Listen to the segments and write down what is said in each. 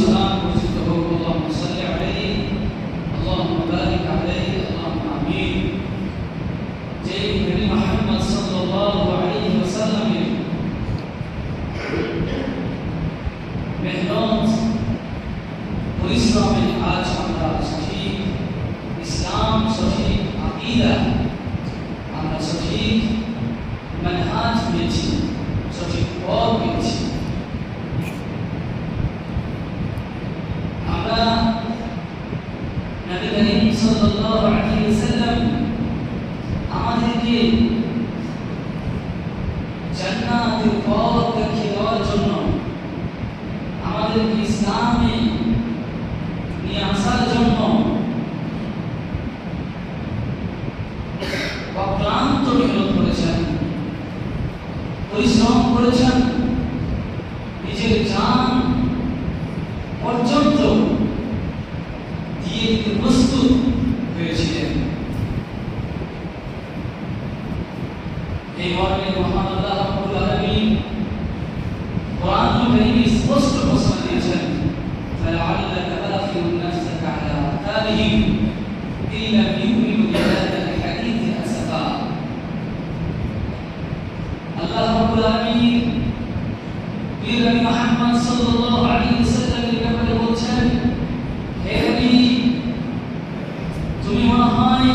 সালাম বর্ষিত হোক। আল্লাহুম্মা সাল্লি আলাইহি আল্লাহুম্মা বারিক আলাইহি আল্লাহুম্মা আমিন। যে নবী মুহাম্মদ সাল্লাল্লাহু আলাইহি ওয়াসাল্লামের মেহনত পরিশ্রমে আজ আমরা সঠিক ইসলাম, সঠিক আকীদা, আমরা সঠিক মানহাজ পেয়েছি, সঠিক পথ পেয়েছি। আমরা নবী করিম সাল্লাল্লাহু আলাইহি ওয়াসাল্লাম আমাদেরকে জান্নাতের পথ দেখিয়ে দেওয়ার জন্য, আমাদেরকে ইসলামে নিয়ে আসার জন্য অক্লান্ত মেহনত করেছেন, পরিশ্রম করেছেন, নিজের জান পর্যন্ত দিয়ে দিতে প্রস্তুত হয়েছিলেন। এই মর্মে মহান আল্লাহ রাব্বুল আলামিন কোরআনুল কারীমে স্পষ্ট ঘোষণা দিয়েছেন, ফালাআল্লাকা বাখিউন নাফসাকা আলা আথারিহিম ইল্লা ইউমিনু বিহাযাল হাদীথি আসাফা। আল্লাহ রাব্বুল আলামিন নবী মুহাম্মদ সাল্লাল্লাহু আলাইহি ওয়াসাল্লামের ব্যাপারে বলছেন, হে নবী, তুমি মনে হয়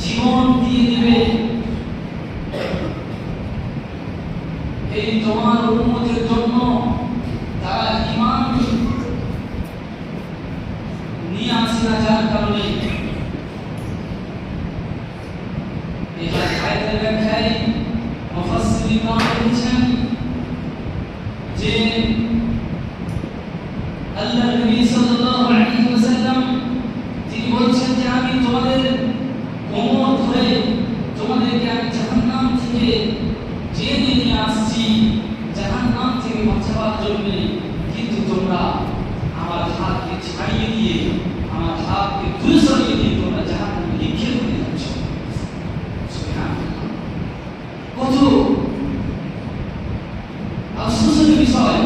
জীবন দিয়ে দিবে এই তোমার উম্মতের জন্য, তারা ঈমান নিয়ে আসে না যার কারণে। এই আয়াতের ব্যাখ্যায় মুফাসসিরিন বলেছেন যে আল্লাহর নবী সাল্লাল্লাহু আলাইহি ওয়াসাল্লাম তিনি বলছেন যে আমি তোমাদের কোমর ধরে তোমাদেরকে আমি জাহান্নাম থেকে টেনে নিয়ে আসছি, জাহান্নাম থেকে বাঁচাবার জন্য, কিন্তু তোমরা আমার হাতকে ছাড়িয়ে দিয়ে, আমার হাতকে দূরে সরিয়ে দিয়ে তোমরা জাহান্নামে নিক্ষেপ করে যাচ্ছ। সুবহানাল্লাহ। কত আফসোসের বিষয়